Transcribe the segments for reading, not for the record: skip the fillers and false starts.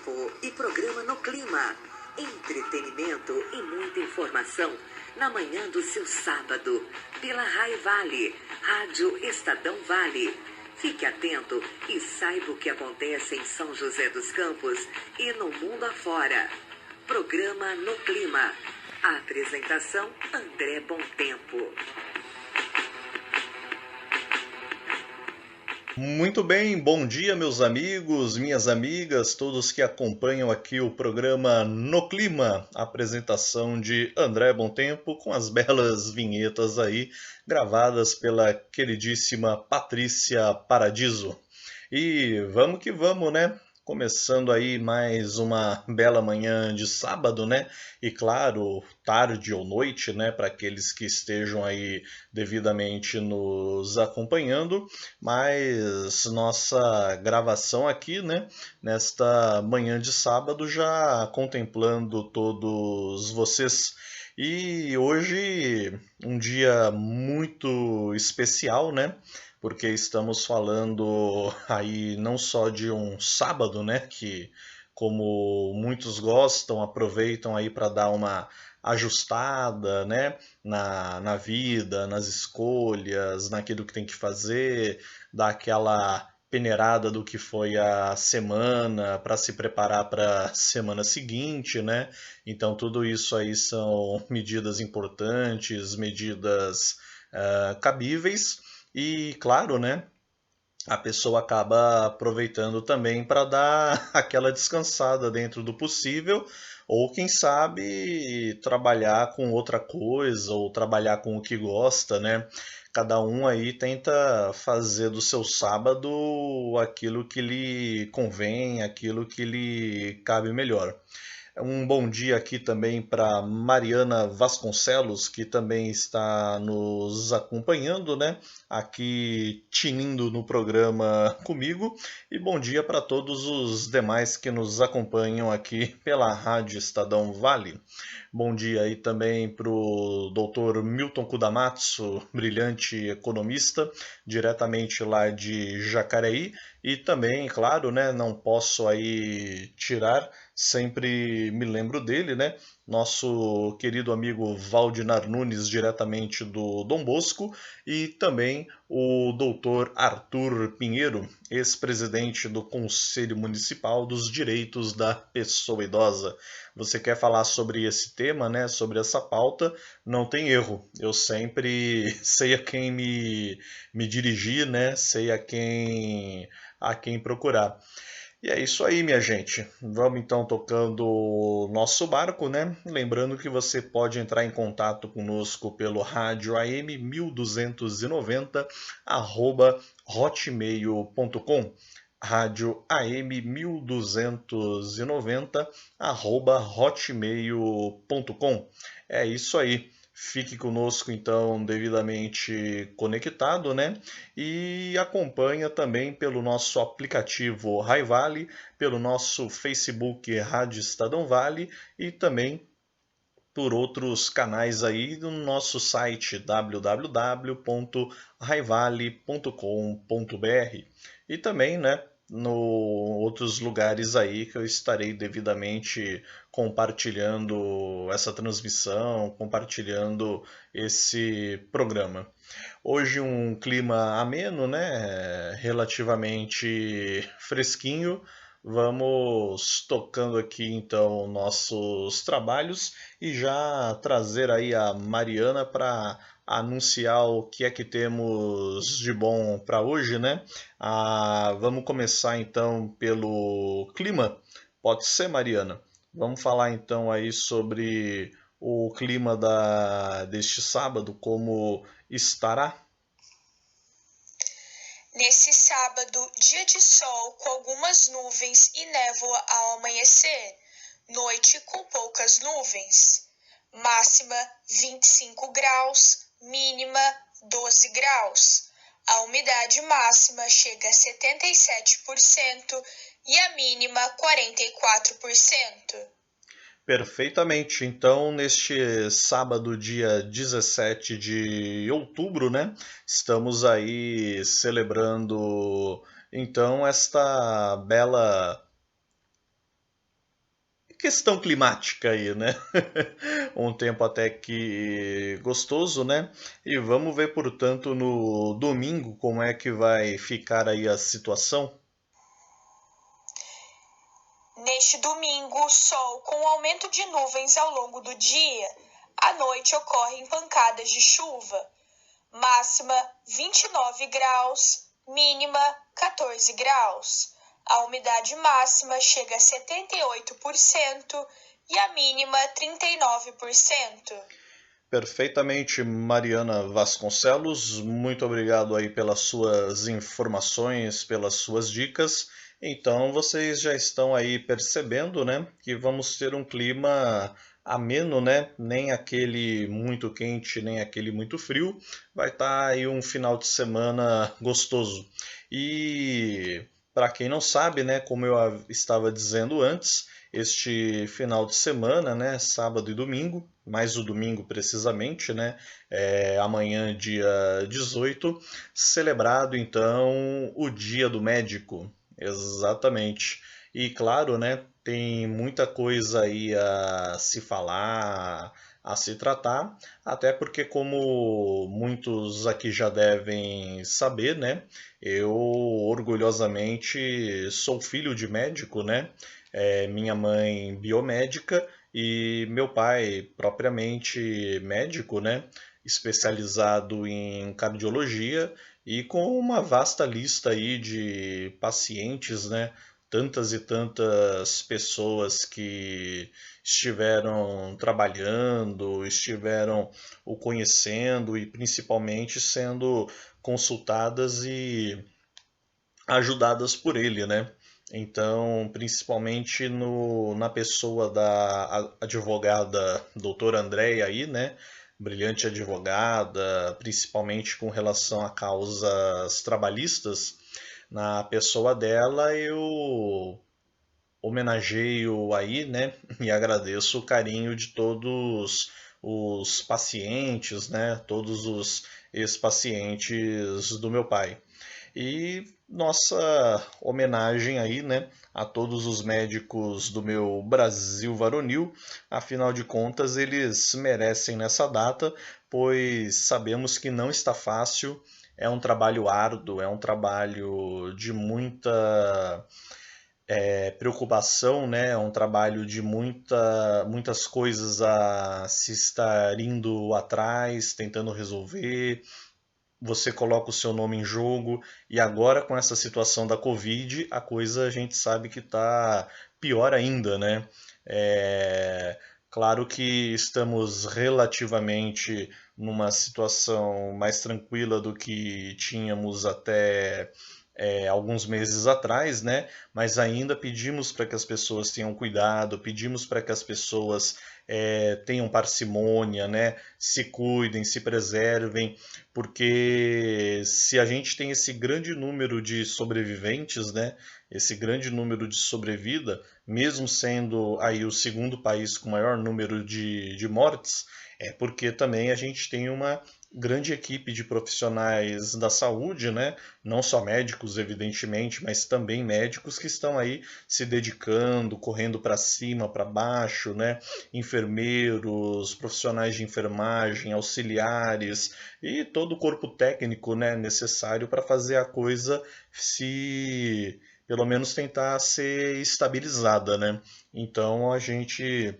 Tempo e programa No Clima. Entretenimento e muita informação na manhã do seu sábado, pela Rai Vale, Rádio Estadão Vale. Fique atento e saiba o que acontece em São José dos Campos e no mundo afora. Programa No Clima. A apresentação, André Bom Tempo. Muito bem, bom dia meus amigos, minhas amigas, todos que acompanham aqui o programa No Clima, apresentação de André Bom Tempo com as belas vinhetas aí gravadas pela queridíssima Patrícia Paradiso. E vamos que vamos, né? Começando aí mais uma bela manhã de sábado, né? E claro, tarde ou noite, né? Para aqueles que estejam aí devidamente nos acompanhando. Mas nossa gravação aqui, né? Nesta manhã de sábado, já contemplando todos vocês. E hoje, um dia muito especial, né? Porque estamos falando aí não só de um sábado, né, que como muitos gostam, aproveitam aí para dar uma ajustada, né, na vida, nas escolhas, naquilo que tem que fazer, dar aquela peneirada do que foi a semana para se preparar para a semana seguinte, né? Então tudo isso aí são medidas importantes, medidas cabíveis. E claro, né? A pessoa acaba aproveitando também para dar aquela descansada dentro do possível, ou quem sabe trabalhar com outra coisa, ou trabalhar com o que gosta, né? Cada um aí tenta fazer do seu sábado aquilo que lhe convém, aquilo que lhe cabe melhor. Um bom dia aqui também para Mariana Vasconcelos, que também está nos acompanhando, né? Aqui tinindo no programa comigo. E bom dia para todos os demais que nos acompanham aqui pela Rádio Estadão Vale. Bom dia aí também para o Dr. Milton Kudamatsu, brilhante economista, diretamente lá de Jacareí. E também, claro, né, não posso aí tirar, sempre me lembro dele, né? Nosso querido amigo Valdinar Nunes, diretamente do Dom Bosco, e também o doutor Arthur Pinheiro, ex-presidente do Conselho Municipal dos Direitos da Pessoa Idosa. Você quer falar sobre esse tema, né? Sobre essa pauta? Não tem erro. Eu sempre sei a quem me dirigir, né? Sei a quem procurar. E é isso aí, minha gente. Vamos então tocando o nosso barco, né? Lembrando que você pode entrar em contato conosco pelo rádio AM 1290 @hotmail.com. Rádio AM 1290 @hotmail.com. É isso aí. Fique conosco então devidamente conectado, né? E acompanha também pelo nosso aplicativo Rai Vale, pelo nosso Facebook Rádio Estadão Vale e também por outros canais aí no nosso site www.raivale.com.br e também, né, no outros lugares aí que eu estarei devidamente compartilhando essa transmissão, compartilhando esse programa. Hoje um clima ameno, né, relativamente fresquinho. Vamos tocando aqui então nossos trabalhos e já trazer aí a Mariana para anunciar o que é que temos de bom para hoje, né? Vamos começar então pelo clima. Pode ser, Mariana? Vamos falar então aí sobre o clima deste sábado, como estará? Nesse sábado, dia de sol com algumas nuvens e névoa ao amanhecer. Noite com poucas nuvens. Máxima 25 graus, mínima 12 graus. A umidade máxima chega a 77% e a mínima 44%. Perfeitamente. Então, neste sábado, dia 17 de outubro, né? Estamos aí celebrando então esta bela questão climática aí, né? Um tempo até que gostoso, né? E vamos ver, portanto, no domingo como é que vai ficar aí a situação. Neste domingo, sol com aumento de nuvens ao longo do dia. À noite ocorrem pancadas de chuva. Máxima 29 graus, mínima 14 graus. A umidade máxima chega a 78% e a mínima 39%. Perfeitamente, Mariana Vasconcelos. Muito obrigado aí pelas suas informações, pelas suas dicas. Então, vocês já estão aí percebendo, né, que vamos ter um clima ameno, né? Nem aquele muito quente, nem aquele muito frio. Vai estar aí um final de semana gostoso. E para quem não sabe, né, como eu estava dizendo antes, este final de semana, né, sábado e domingo, mais o domingo precisamente, né, amanhã, dia 18, celebrado então o Dia do Médico, exatamente. E claro, né, tem muita coisa aí a se falar, a se tratar, até porque, como muitos aqui já devem saber, né, eu orgulhosamente sou filho de médico, né? Minha mãe biomédica e meu pai propriamente médico, né? Especializado em cardiologia e com uma vasta lista aí de pacientes, né? Tantas e tantas pessoas que estiveram trabalhando, estiveram o conhecendo e principalmente sendo consultadas e ajudadas por ele, né? Então, principalmente na pessoa da advogada doutora Andréia aí, né? Brilhante advogada, principalmente com relação a causas trabalhistas. Na pessoa dela, eu homenageio aí, né? E agradeço o carinho de todos os pacientes, né? Todos os ex-pacientes do meu pai. E nossa homenagem aí, né, a todos os médicos do meu Brasil varonil. Afinal de contas, eles merecem nessa data, pois sabemos que não está fácil, é um trabalho árduo, é um trabalho de muita preocupação, né? É um trabalho de muitas coisas a se estar indo atrás, tentando resolver. Você coloca o seu nome em jogo e agora com essa situação da Covid, a coisa a gente sabe que está pior ainda, né? É, claro que estamos relativamente numa situação mais tranquila do que tínhamos até alguns meses atrás, né? Mas ainda pedimos para que as pessoas tenham cuidado, pedimos para que as pessoas tenham parcimônia, né? Se cuidem, se preservem, porque se a gente tem esse grande número de sobreviventes, né? Esse grande número de sobrevida, mesmo sendo aí o segundo país com maior número de mortes, é porque também a gente tem uma grande equipe de profissionais da saúde, né? Não só médicos, evidentemente, mas também médicos que estão aí se dedicando, correndo para cima, para baixo, né? Enfermeiros, profissionais de enfermagem, auxiliares e todo o corpo técnico, né, necessário para fazer a coisa se pelo menos tentar ser estabilizada, né? Então a gente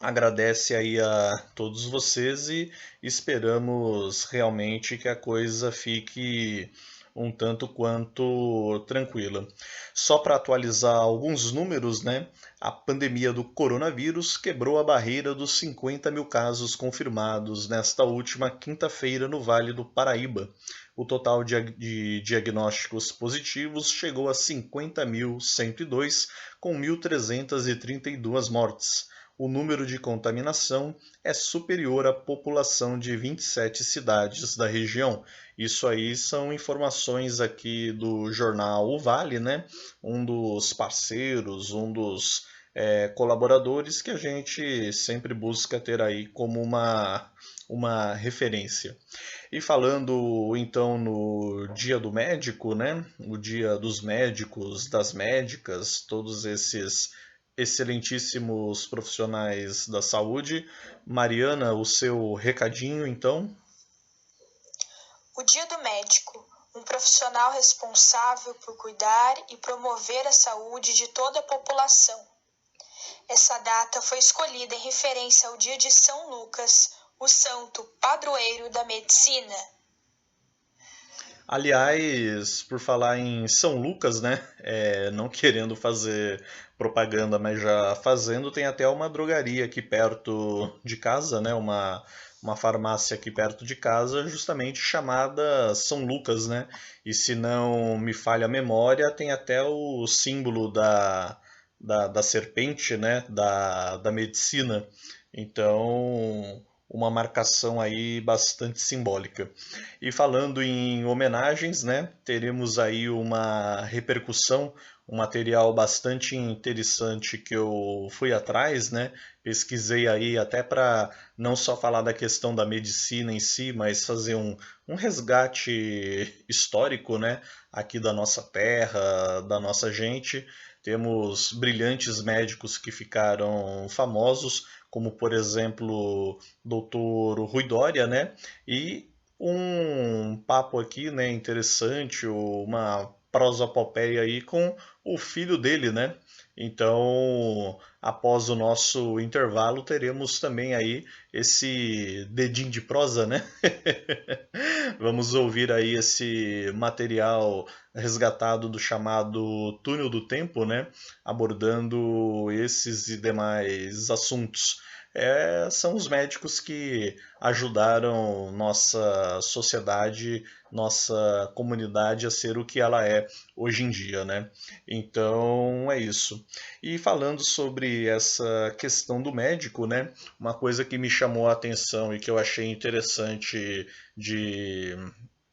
agradece aí a todos vocês e esperamos realmente que a coisa fique um tanto quanto tranquila. Só para atualizar alguns números, né? A pandemia do coronavírus quebrou a barreira dos 50 mil casos confirmados nesta última quinta-feira no Vale do Paraíba. O total de diagnósticos positivos chegou a 50.102, com 1.332 mortes. O número de contaminação é superior à população de 27 cidades da região. Isso aí são informações aqui do jornal O Vale, né? Um dos parceiros, um dos colaboradores que a gente sempre busca ter aí como uma referência. E falando então no Dia do Médico, né? O Dia dos Médicos, das médicas, todos esses excelentíssimos profissionais da saúde. Mariana, o seu recadinho, então? O Dia do Médico, um profissional responsável por cuidar e promover a saúde de toda a população. Essa data foi escolhida em referência ao dia de São Lucas, o santo padroeiro da medicina. Aliás, por falar em São Lucas, né? Não querendo fazer propaganda, mas já fazendo, tem até uma drogaria aqui perto de casa, né? Uma farmácia aqui perto de casa, justamente chamada São Lucas, né? E se não me falha a memória, tem até o símbolo da serpente, né? Da medicina. Então, uma marcação aí bastante simbólica. E falando em homenagens, né, teremos aí uma repercussão, um material bastante interessante que eu fui atrás, né, pesquisei aí até para não só falar da questão da medicina em si, mas fazer um resgate histórico, né, aqui da nossa terra, da nossa gente. Temos brilhantes médicos que ficaram famosos, como por exemplo Dr. Rui Dória, né? E um papo aqui, né, interessante, uma prosopopeia aí com o filho dele, né? Então, após o nosso intervalo, teremos também aí esse dedinho de prosa, né? Vamos ouvir aí esse material resgatado do chamado Túnel do Tempo, né? Abordando esses e demais assuntos. São os médicos que ajudaram nossa sociedade, nossa comunidade a ser o que ela é hoje em dia, né? Então é isso. E falando sobre essa questão do médico, né? Uma coisa que me chamou a atenção e que eu achei interessante de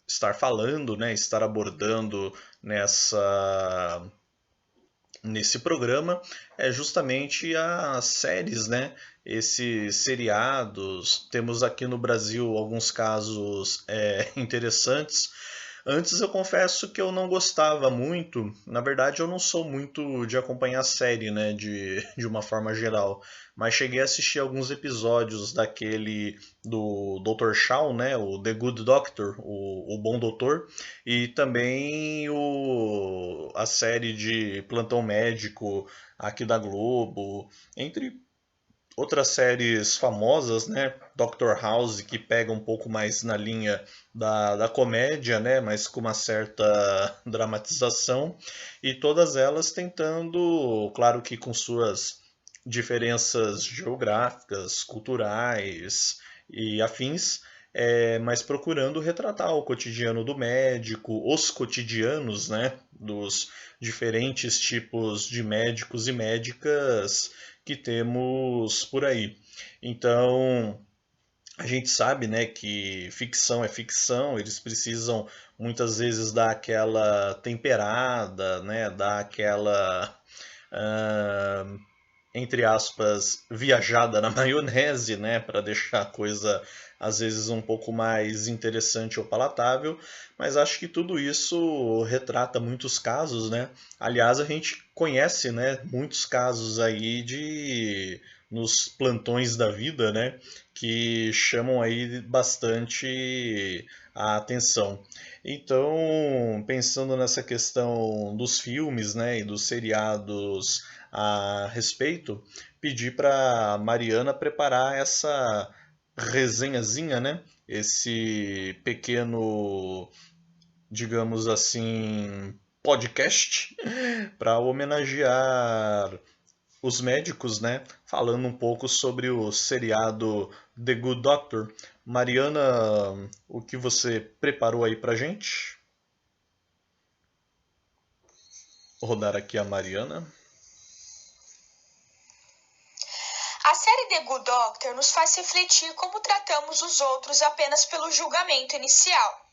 estar falando, né? Estar abordando nesse programa é justamente as séries, né? Esses seriados. Temos aqui no Brasil alguns casos interessantes. Antes eu confesso que eu não gostava muito. Na verdade, eu não sou muito de acompanhar série, né? De uma forma geral. Mas cheguei a assistir alguns episódios daquele do Dr. Shaw, né? O The Good Doctor, o Bom Doutor. E também a série de Plantão Médico aqui da Globo. Entre outras séries famosas, né? Doctor House, que pega um pouco mais na linha da comédia, né? Mas com uma certa dramatização. E todas elas tentando, claro que com suas diferenças geográficas, culturais e afins, mas procurando retratar o cotidiano do médico, os cotidianos, né? Dos diferentes tipos de médicos e médicas que temos por aí. Então, a gente sabe, né, que ficção é ficção, eles precisam muitas vezes dar aquela temperada, né, dar aquela, uh, entre aspas, viajada na maionese, né, para deixar a coisa às vezes um pouco mais interessante ou palatável, mas acho que tudo isso retrata muitos casos, né? Aliás, a gente conhece, né, muitos casos aí de nos plantões da vida, né, que chamam aí bastante a atenção. Então, pensando nessa questão dos filmes, né, e dos seriados a respeito, pedi para Mariana preparar essa resenhazinha, né? Esse pequeno, digamos assim, podcast para homenagear os médicos, né? Falando um pouco sobre o seriado The Good Doctor. Mariana, o que você preparou aí pra gente? Vou rodar aqui a Mariana. A série The Good Doctor nos faz refletir como tratamos os outros apenas pelo julgamento inicial,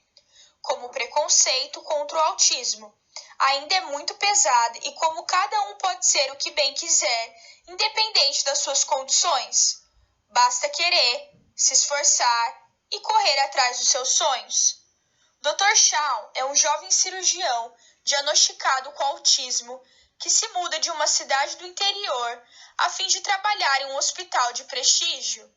como o preconceito contra o autismo. Ainda é muito pesada e como cada um pode ser o que bem quiser, independente das suas condições. Basta querer, se esforçar e correr atrás dos seus sonhos. Dr. Shaw é um jovem cirurgião diagnosticado com autismo que se muda de uma cidade do interior a fim de trabalhar em um hospital de prestígio.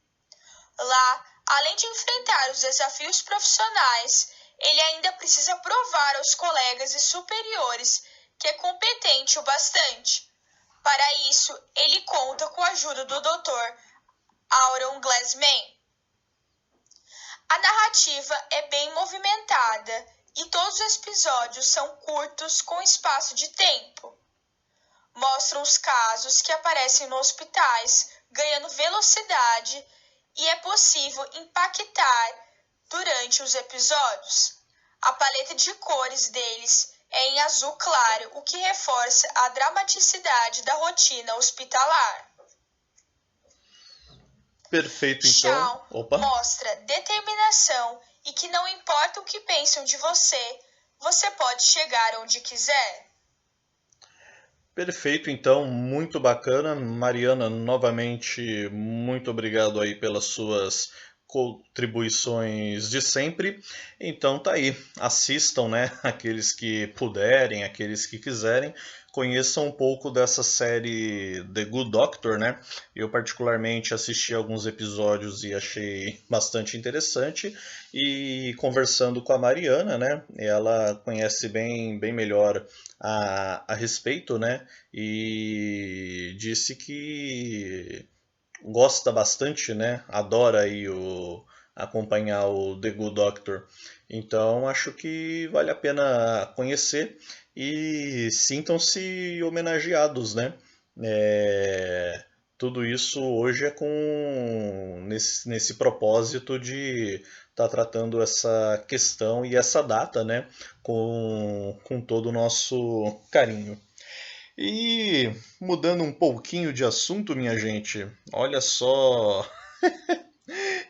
Lá, além de enfrentar os desafios profissionais, ele ainda precisa provar aos colegas e superiores que é competente o bastante. Para isso, ele conta com a ajuda do Dr. Aaron Glassman. A narrativa é bem movimentada e todos os episódios são curtos com espaço de tempo. Mostram os casos que aparecem nos hospitais, ganhando velocidade, e é possível impactar durante os episódios. A paleta de cores deles é em azul claro, o que reforça a dramaticidade da rotina hospitalar. Perfeito, então. Shawn mostra determinação e que não importa o que pensam de você, você pode chegar onde quiser. Perfeito, então, muito bacana. Mariana, novamente, muito obrigado aí pelas suas contribuições de sempre. Então tá aí, assistam, né? Aqueles que puderem, aqueles que quiserem, conheçam um pouco dessa série The Good Doctor, né? Eu particularmente assisti alguns episódios e achei bastante interessante. E conversando com a Mariana, né? Ela conhece bem melhor a respeito, né? E disse que gosta bastante, né? Adora aí acompanhar o The Good Doctor. Então acho que vale a pena conhecer e sintam-se homenageados, né? Tudo isso hoje é nesse propósito de estar tratando essa questão e essa data, né? Com todo o nosso carinho. E mudando um pouquinho de assunto, minha gente, olha só,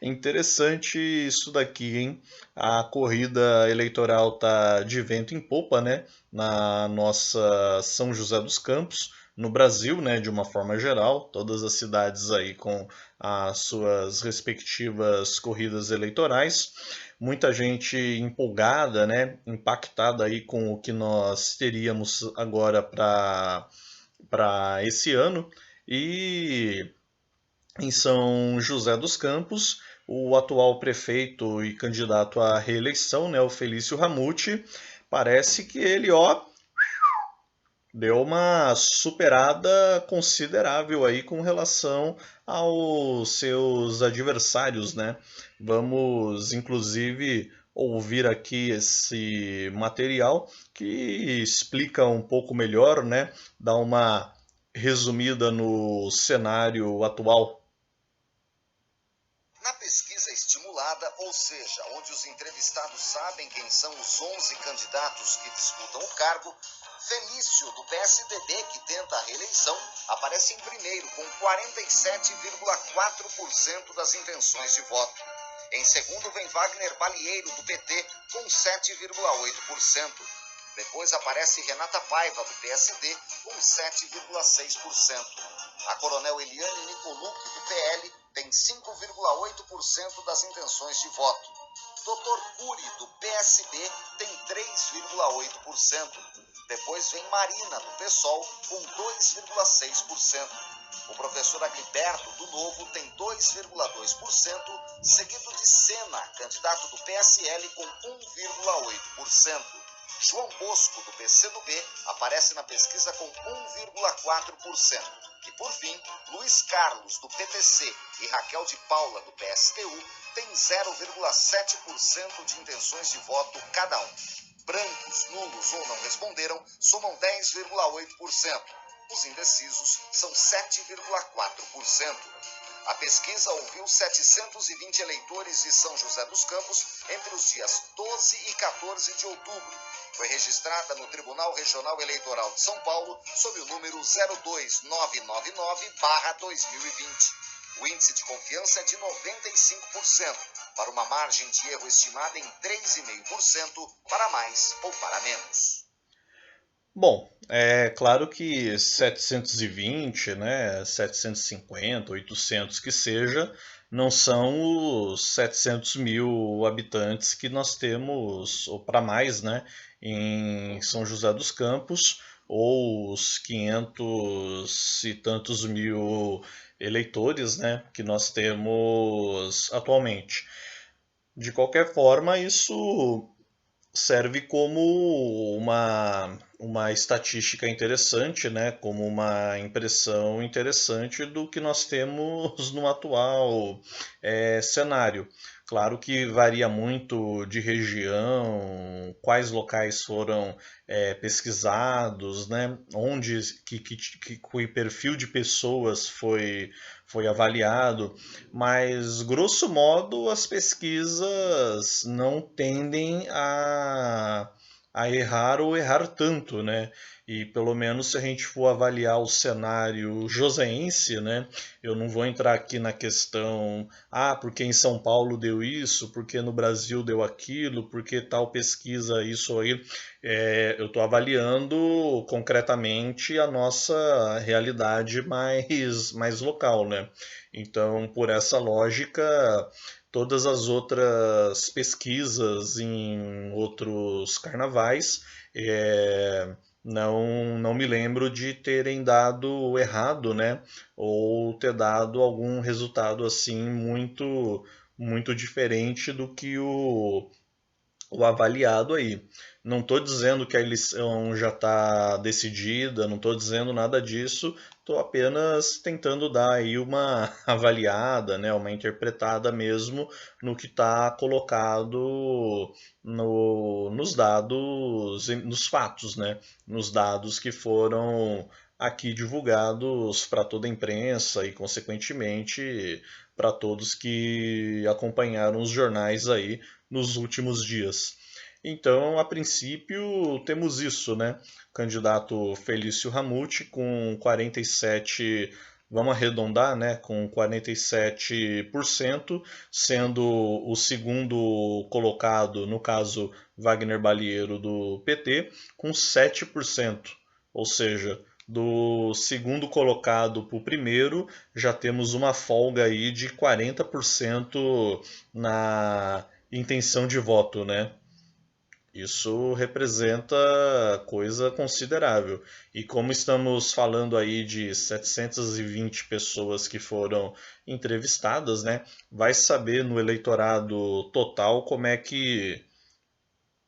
interessante isso daqui, hein? A corrida eleitoral tá de vento em popa, né? Na nossa São José dos Campos, no Brasil, né? De uma forma geral, todas as cidades aí com as suas respectivas corridas eleitorais. Muita gente empolgada, né? Impactada aí com o que nós teríamos agora para esse ano. E em São José dos Campos, o atual prefeito e candidato à reeleição, né, o Felício Ramute, parece que ele, ó, deu uma superada considerável aí com relação aos seus adversários, né? Vamos, inclusive, ouvir aqui esse material que explica um pouco melhor, né? Dá uma resumida no cenário atual. Na pesquisa estimulada, ou seja, onde os entrevistados sabem quem são os 11 candidatos que disputam o cargo, Felício, do PSDB, que tenta a reeleição, aparece em primeiro, com 47,4% das intenções de voto. Em segundo vem Wagner Balieiro, do PT, com 7,8%. Depois aparece Renata Paiva, do PSD, com 7,6%. A coronel Eliane Nicolucci, do PL, tem 5,8% das intenções de voto. Dr. Cury, do PSB, tem 3,8%. Depois vem Marina, do PSOL, com 2,6%. O professor Agriberto, do Novo, tem 2,2%, seguido de Sena, candidato do PSL, com 1,8%. João Bosco, do PCdoB, aparece na pesquisa com 1,4%. E, por fim, Luiz Carlos, do PTC, e Raquel de Paula, do PSTU, têm 0,7% de intenções de voto cada um. Brancos, nulos ou não responderam somam 10,8%. Os indecisos são 7,4%. A pesquisa ouviu 720 eleitores de São José dos Campos entre os dias 12 e 14 de outubro. Foi registrada no Tribunal Regional Eleitoral de São Paulo sob o número 02999/2020. O índice de confiança é de 95%, para uma margem de erro estimada em 3,5% para mais ou para menos. Bom, é claro que 720, né, 750, 800 que seja, não são os 700 mil habitantes que nós temos, ou para mais, né, em São José dos Campos, ou os 500 e tantos mil eleitores, né, que nós temos atualmente. De qualquer forma, isso serve como uma estatística interessante, né? Como uma impressão interessante do que nós temos no atual cenário. Claro que varia muito de região, quais locais foram pesquisados, né? Onde que o perfil de pessoas foi avaliado, mas grosso modo as pesquisas não tendem a errar ou errar tanto, né? E pelo menos se a gente for avaliar o cenário joseense, né? Eu não vou entrar aqui na questão, porque em São Paulo deu isso, porque no Brasil deu aquilo, porque tal pesquisa isso ou aí. Eu estou avaliando concretamente a nossa realidade mais local, né? Então, por essa lógica, todas as outras pesquisas em outros carnavais, não me lembro de terem dado errado, né? Ou ter dado algum resultado assim muito diferente do que o avaliado aí. Não estou dizendo que a eleição já está decidida, não estou dizendo nada disso, estou apenas tentando dar aí uma avaliada, né, uma interpretada mesmo no que está colocado nos dados, nos fatos, né, nos dados que foram aqui divulgados para toda a imprensa e, consequentemente, para todos que acompanharam os jornais aí nos últimos dias. Então, a princípio, temos isso, né? Candidato Felício Ramute com 47%, vamos arredondar, né? Com 47%, sendo o segundo colocado, no caso, Wagner Balieiro do PT, com 7%. Ou seja, do segundo colocado para o primeiro, já temos uma folga aí de 40% na intenção de voto, né? Isso representa coisa considerável. E como estamos falando aí de 720 pessoas que foram entrevistadas, né? Vai saber no eleitorado total como é que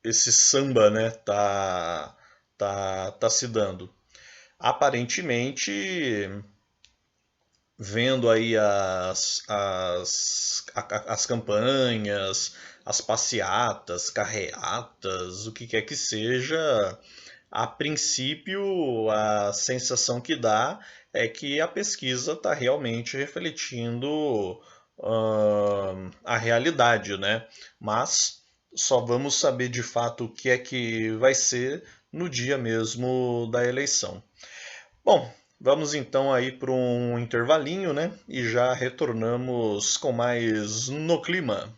esse samba, né, tá se dando. Aparentemente, vendo aí as campanhas, as passeatas, carreatas, o que quer que seja, a princípio a sensação que dá é que a pesquisa está realmente refletindo a realidade, né? Mas só vamos saber de fato o que é que vai ser no dia mesmo da eleição. Bom, vamos então aí para um intervalinho, né? E já retornamos com mais No Clima.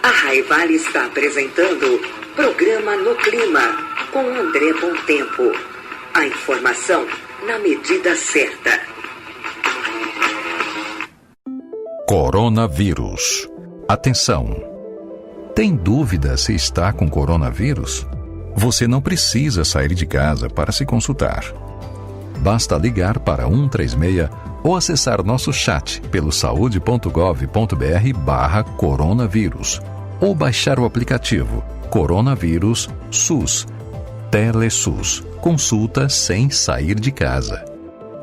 A Raivale está apresentando Programa No Clima, com André Bom Tempo. A informação na medida certa. Coronavírus. Atenção! Tem dúvida se está com coronavírus? Você não precisa sair de casa para se consultar. Basta ligar para 136 ou acessar nosso chat pelo saude.gov.br/coronavírus ou baixar o aplicativo Coronavírus SUS. TeleSUS. Consulta sem sair de casa.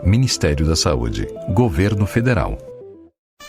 Ministério da Saúde. Governo Federal.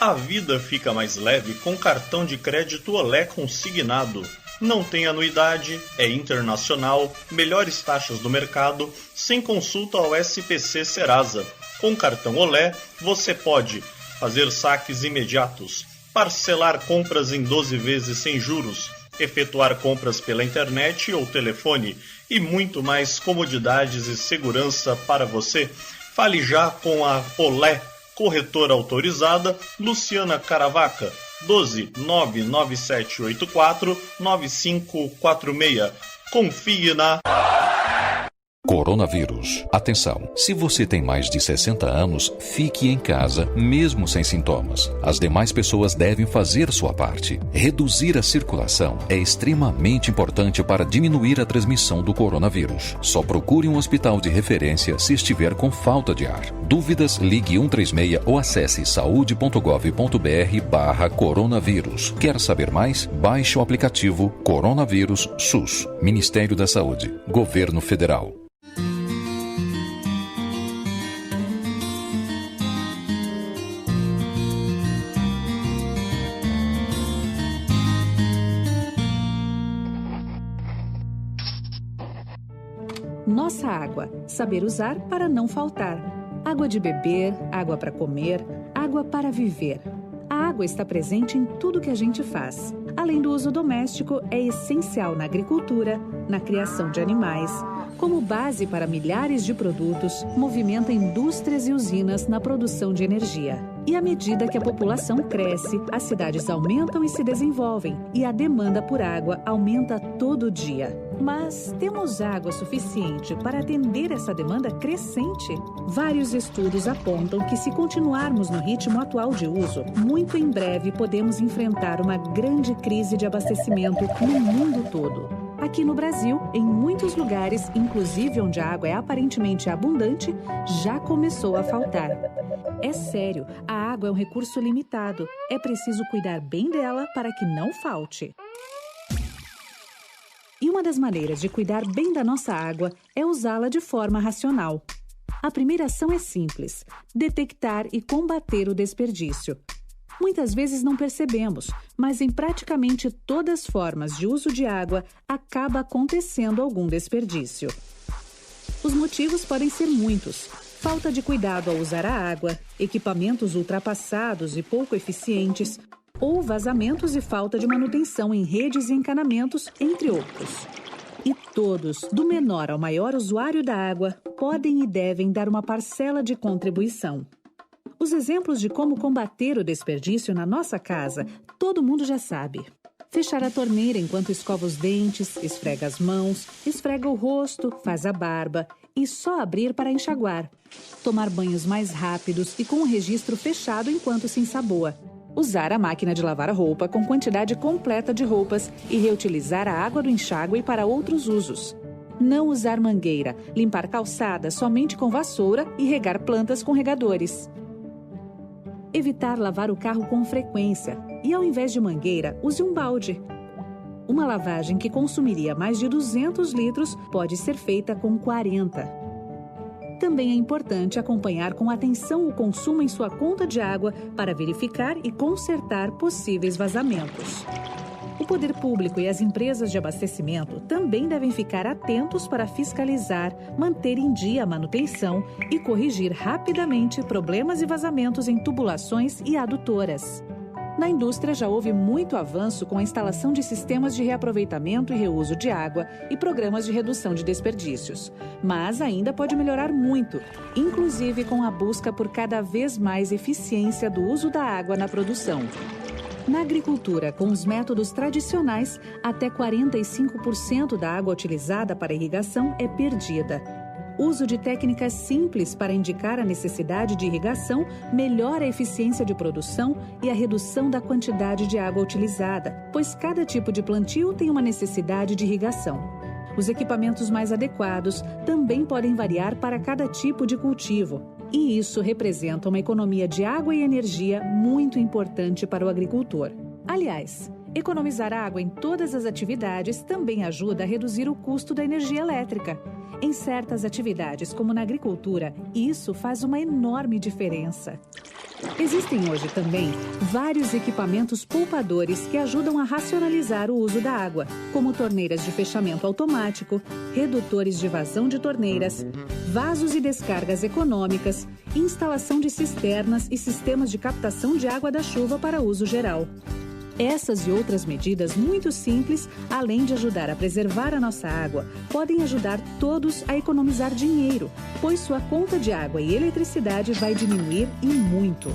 A vida fica mais leve com cartão de crédito Olé consignado. Não tem anuidade, é internacional, melhores taxas do mercado, sem consulta ao SPC Serasa. Com cartão Olé, você pode fazer saques imediatos, parcelar compras em 12 vezes sem juros, efetuar compras pela internet ou telefone e muito mais comodidades e segurança para você. Fale já com a Olé, corretora autorizada, Luciana Caravaca, 12 99784 9546. Confie na Coronavírus. Atenção! Se você tem mais de 60 anos, fique em casa, mesmo sem sintomas. As demais pessoas devem fazer sua parte. Reduzir a circulação é extremamente importante para diminuir a transmissão do coronavírus. Só procure um hospital de referência se estiver com falta de ar. Dúvidas? Ligue 136 ou acesse saude.gov.br/coronavírus. Quer saber mais? Baixe o aplicativo Coronavírus SUS. Ministério da Saúde. Governo Federal. Nossa água. Saber usar para não faltar. Água de beber, água para comer, água para viver. A água está presente em tudo que a gente faz. Além do uso doméstico, é essencial na agricultura, na criação de animais, como base para milhares de produtos, movimenta indústrias e usinas na produção de energia. E à medida que a população cresce, as cidades aumentam e se desenvolvem, e a demanda por água aumenta todo dia. Mas temos água suficiente para atender essa demanda crescente? Vários estudos apontam que, se continuarmos no ritmo atual de uso, muito em breve podemos enfrentar uma grande crise de abastecimento no mundo todo. Aqui no Brasil, em muitos lugares, inclusive onde a água é aparentemente abundante, já começou a faltar. É sério, a água é um recurso limitado. É preciso cuidar bem dela para que não falte. E uma das maneiras de cuidar bem da nossa água é usá-la de forma racional. A primeira ação é simples: detectar e combater o desperdício. Muitas vezes não percebemos, mas em praticamente todas as formas de uso de água acaba acontecendo algum desperdício. Os motivos podem ser muitos: falta de cuidado ao usar a água, equipamentos ultrapassados e pouco eficientes, ou vazamentos e falta de manutenção em redes e encanamentos, entre outros. E todos, do menor ao maior usuário da água, podem e devem dar uma parcela de contribuição. Os exemplos de como combater o desperdício na nossa casa, todo mundo já sabe. Fechar a torneira enquanto escova os dentes, esfrega as mãos, esfrega o rosto, faz a barba e só abrir para enxaguar. Tomar banhos mais rápidos e com o registro fechado enquanto se ensaboa. Usar a máquina de lavar a roupa com quantidade completa de roupas e reutilizar a água do enxágue para outros usos. Não usar mangueira, limpar calçada somente com vassoura e regar plantas com regadores. Evitar lavar o carro com frequência e, ao invés de mangueira, use um balde. Uma lavagem que consumiria mais de 200 litros pode ser feita com 40. Também é importante acompanhar com atenção o consumo em sua conta de água para verificar e consertar possíveis vazamentos. O poder público e as empresas de abastecimento também devem ficar atentos para fiscalizar, manter em dia a manutenção e corrigir rapidamente problemas e vazamentos em tubulações e adutoras. Na indústria já houve muito avanço com a instalação de sistemas de reaproveitamento e reuso de água e programas de redução de desperdícios. Mas ainda pode melhorar muito, inclusive com a busca por cada vez mais eficiência do uso da água na produção. Na agricultura, com os métodos tradicionais, até 45% da água utilizada para irrigação é perdida. Uso de técnicas simples para indicar a necessidade de irrigação melhora a eficiência de produção e a redução da quantidade de água utilizada, pois cada tipo de plantio tem uma necessidade de irrigação. Os equipamentos mais adequados também podem variar para cada tipo de cultivo, e isso representa uma economia de água e energia muito importante para o agricultor. Aliás, economizar água em todas as atividades também ajuda a reduzir o custo da energia elétrica. Em certas atividades, como na agricultura, isso faz uma enorme diferença. Existem hoje também vários equipamentos poupadores que ajudam a racionalizar o uso da água, como torneiras de fechamento automático, redutores de vazão de torneiras, vasos e descargas econômicas, instalação de cisternas e sistemas de captação de água da chuva para uso geral. Essas e outras medidas muito simples, além de ajudar a preservar a nossa água, podem ajudar todos a economizar dinheiro, pois sua conta de água e eletricidade vai diminuir e muito.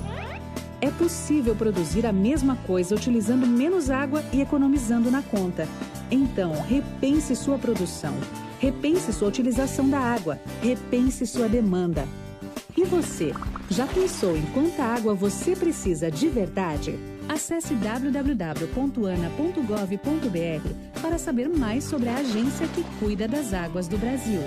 É possível produzir a mesma coisa utilizando menos água e economizando na conta. Então, repense sua produção. Repense sua utilização da água. Repense sua demanda. E você, já pensou em quanta água você precisa de verdade? Acesse www.ana.gov.br para saber mais sobre a agência que cuida das águas do Brasil.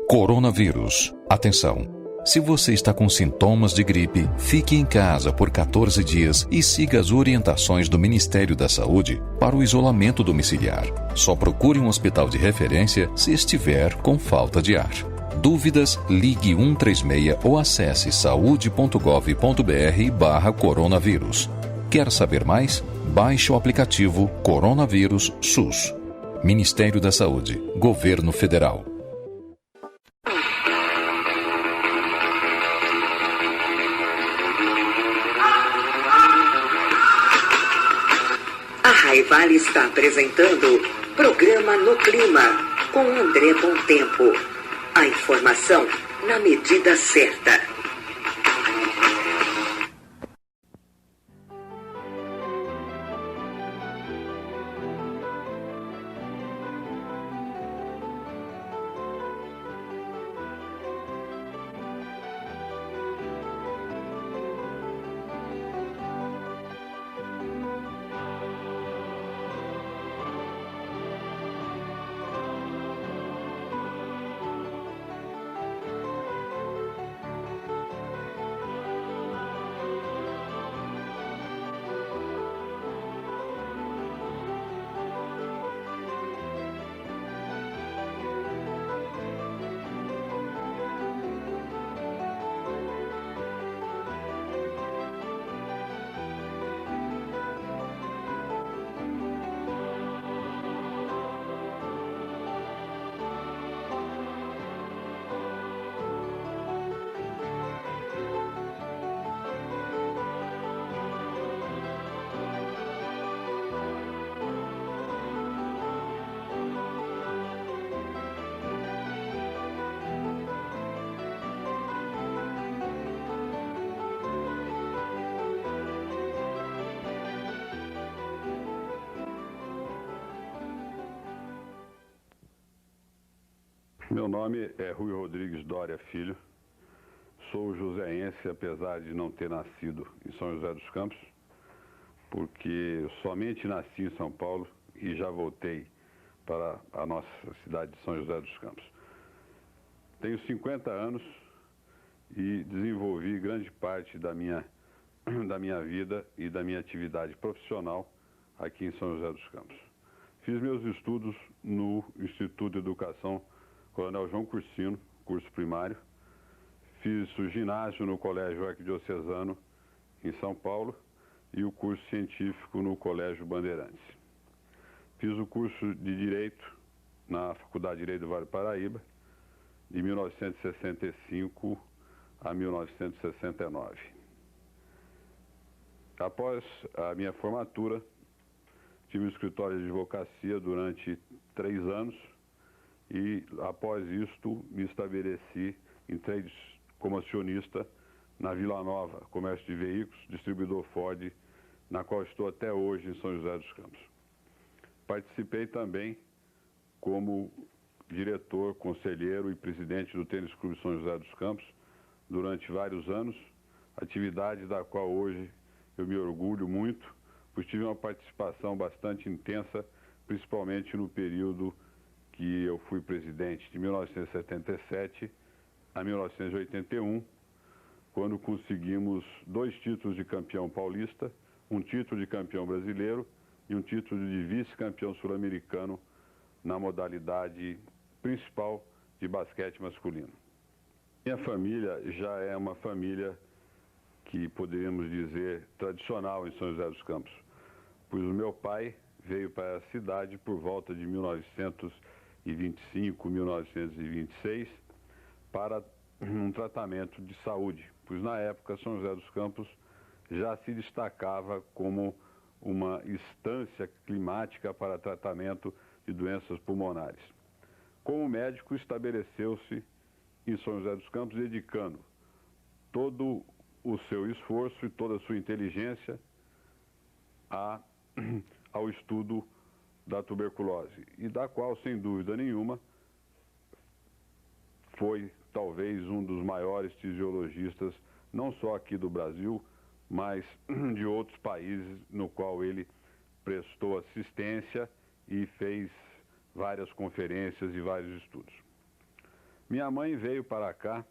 Coronavírus. Atenção! Se você está com sintomas de gripe, fique em casa por 14 dias e siga as orientações do Ministério da Saúde para o isolamento domiciliar. Só procure um hospital de referência se estiver com falta de ar. Dúvidas? Ligue 136 ou acesse saude.gov.br/coronavírus. Quer saber mais? Baixe o aplicativo Coronavírus SUS. Ministério da Saúde, Governo Federal. A Raivale está apresentando Programa No Clima, com André Bom Tempo. A informação na medida certa. Meu nome é Rui Rodrigues Dória Filho, sou joseense, apesar de não ter nascido em São José dos Campos, porque somente nasci em São Paulo e já voltei para a nossa cidade de São José dos Campos. Tenho 50 anos e desenvolvi grande parte da minha vida e da minha atividade profissional aqui em São José dos Campos. Fiz meus estudos no Instituto de Educação Coronel João Cursino, curso primário. Fiz o ginásio no Colégio Arquidiocesano, em São Paulo, e o curso científico no Colégio Bandeirantes. Fiz o curso de Direito na Faculdade de Direito do Vale do Paraíba, de 1965 a 1969. Após a minha formatura, tive um escritório de advocacia durante 3 anos, e após isto me estabeleci em trades como acionista na Vila Nova, comércio de veículos, distribuidor Ford, na qual estou até hoje em São José dos Campos. Participei também como diretor, conselheiro e presidente do Tênis Clube São José dos Campos durante vários anos, atividade da qual hoje eu me orgulho muito, pois tive uma participação bastante intensa, principalmente no período que eu fui presidente, de 1977 a 1981, quando conseguimos 2 títulos de campeão paulista, um título de campeão brasileiro e um título de vice-campeão sul-americano na modalidade principal de basquete masculino. Minha família já é uma família que poderíamos dizer tradicional em São José dos Campos, pois o meu pai veio para a cidade por volta de 1925, 1926, para um tratamento de saúde, pois na época São José dos Campos já se destacava como uma instância climática para tratamento de doenças pulmonares. Como médico, estabeleceu-se em São José dos Campos, dedicando todo o seu esforço e toda a sua inteligência ao estudo da tuberculose, e da qual, sem dúvida nenhuma, foi talvez um dos maiores fisiologistas, não só aqui do Brasil, mas de outros países, no qual ele prestou assistência e fez várias conferências e vários estudos. Minha mãe veio para cá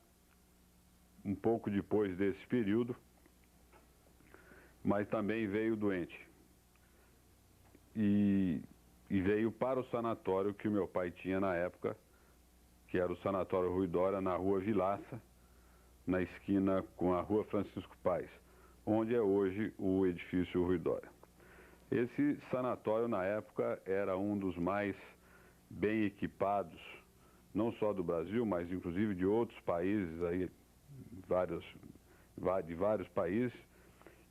um pouco depois desse período, mas também veio doente. E veio para o sanatório que o meu pai tinha na época, que era o Sanatório Rui Dória, na Rua Vilaça, na esquina com a Rua Francisco Paes, onde é hoje o edifício Rui Dória. Esse sanatório, na época, era um dos mais bem equipados, não só do Brasil, mas inclusive de outros países, aí, de vários países.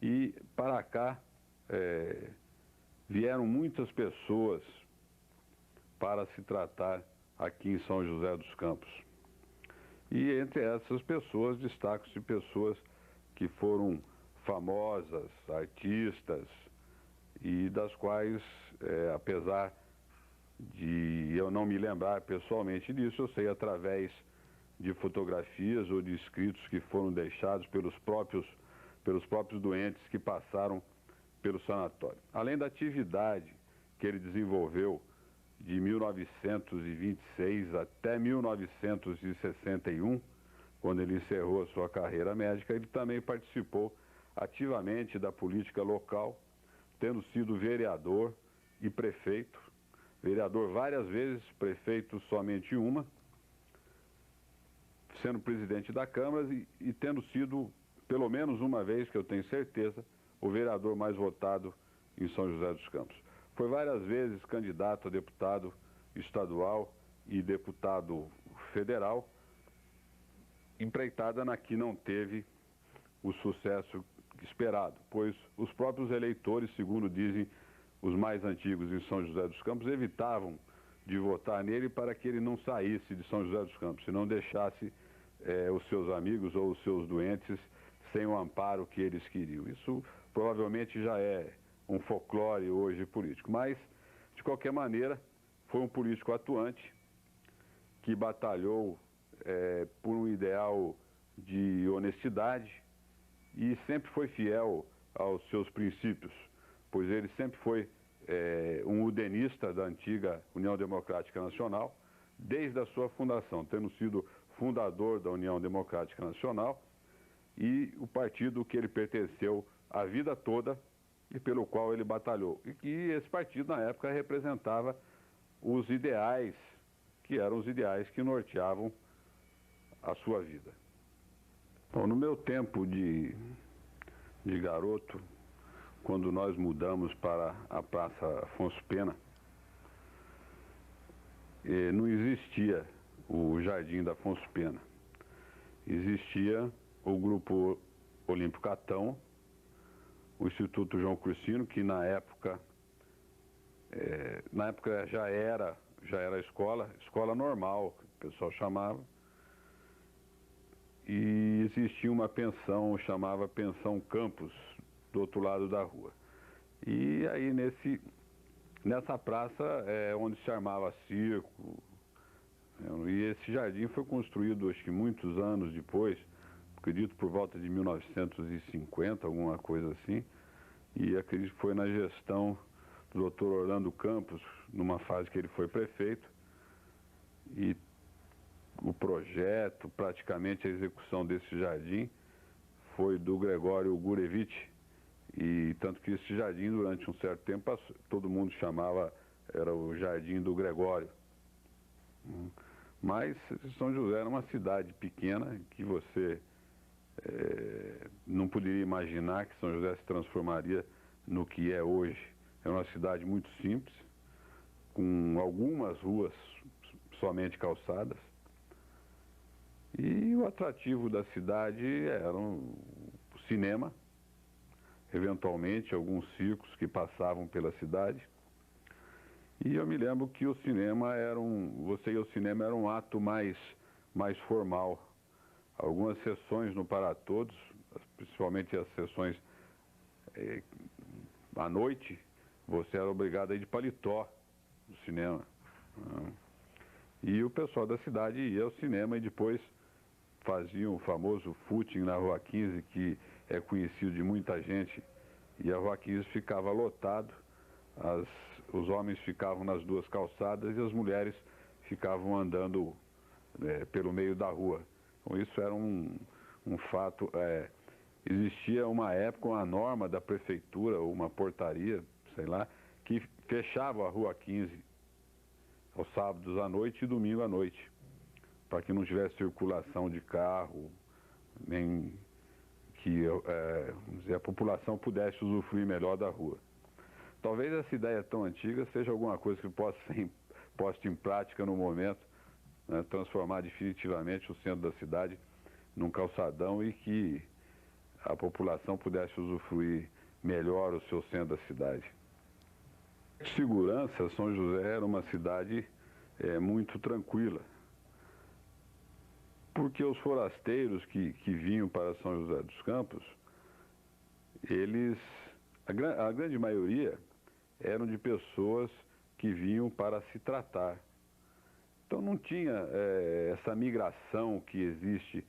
E para cá vieram muitas pessoas para se tratar aqui em São José dos Campos. E entre essas pessoas destacam-se pessoas que foram famosas, artistas, e das quais, apesar de eu não me lembrar pessoalmente disso, eu sei através de fotografias ou de escritos que foram deixados pelos próprios doentes que passaram pelo sanatório. Além da atividade que ele desenvolveu de 1926 até 1961, quando ele encerrou a sua carreira médica, ele também participou ativamente da política local, tendo sido vereador e prefeito. Vereador várias vezes, prefeito somente uma, sendo presidente da Câmara e tendo sido, pelo menos uma vez, que eu tenho certeza, o vereador mais votado em São José dos Campos. Foi várias vezes candidato a deputado estadual e deputado federal, empreitada na que não teve o sucesso esperado, pois os próprios eleitores, segundo dizem os mais antigos em São José dos Campos, evitavam de votar nele para que ele não saísse de São José dos Campos e não deixasse os seus amigos ou os seus doentes sem o amparo que eles queriam. Isso provavelmente já é um folclore hoje político, mas, de qualquer maneira, foi um político atuante que batalhou por um ideal de honestidade e sempre foi fiel aos seus princípios, pois ele sempre foi um udenista da antiga União Democrática Nacional, desde a sua fundação, tendo sido fundador da União Democrática Nacional e o partido que ele pertenceu a vida toda e pelo qual ele batalhou. E que esse partido, na época, representava os ideais, que eram os ideais que norteavam a sua vida. Bom, no meu tempo de garoto, quando nós mudamos para a Praça Afonso Pena, não existia o Jardim da Afonso Pena. Existia o Grupo Olímpico Catão, o Instituto João Cursino, que na época já era escola normal, que o pessoal chamava, e existia uma pensão, chamava Pensão Campos, do outro lado da rua. E aí nessa praça é onde se armava circo, e esse jardim foi construído, acho que muitos anos depois, acredito por volta de 1950, alguma coisa assim, e acredito que foi na gestão do Dr. Orlando Campos, numa fase que ele foi prefeito, e o projeto, praticamente a execução desse jardim, foi do Gregório Gurevitch, e tanto que esse jardim, durante um certo tempo, todo mundo chamava, era o Jardim do Gregório. Mas São José era uma cidade pequena, que você não poderia imaginar que São José se transformaria no que é hoje. É uma cidade muito simples, com algumas ruas somente calçadas. E o atrativo da cidade era o cinema, eventualmente alguns circos que passavam pela cidade. E eu me lembro que o cinema você ir ao cinema era um ato mais formal. Algumas sessões no Para Todos, principalmente as sessões à noite, você era obrigado a ir de paletó, do cinema. Né? E o pessoal da cidade ia ao cinema e depois faziam o famoso footing na Rua 15, que é conhecido de muita gente, e a Rua 15 ficava lotado, os homens ficavam nas duas calçadas e as mulheres ficavam andando pelo meio da rua. Então isso era um fato. Existia uma época, uma norma da prefeitura, uma portaria, sei lá, que fechava a Rua 15 aos sábados à noite e domingo à noite, para que não tivesse circulação de carro, nem que vamos dizer, a população pudesse usufruir melhor da rua. Talvez essa ideia tão antiga seja alguma coisa que possa ser posta em prática no momento, né, transformar definitivamente o centro da cidade num calçadão e que a população pudesse usufruir melhor o seu centro da cidade. De segurança, São José era uma cidade muito tranquila, porque os forasteiros que vinham para São José dos Campos, a grande maioria eram de pessoas que vinham para se tratar. Então não tinha essa migração que existe,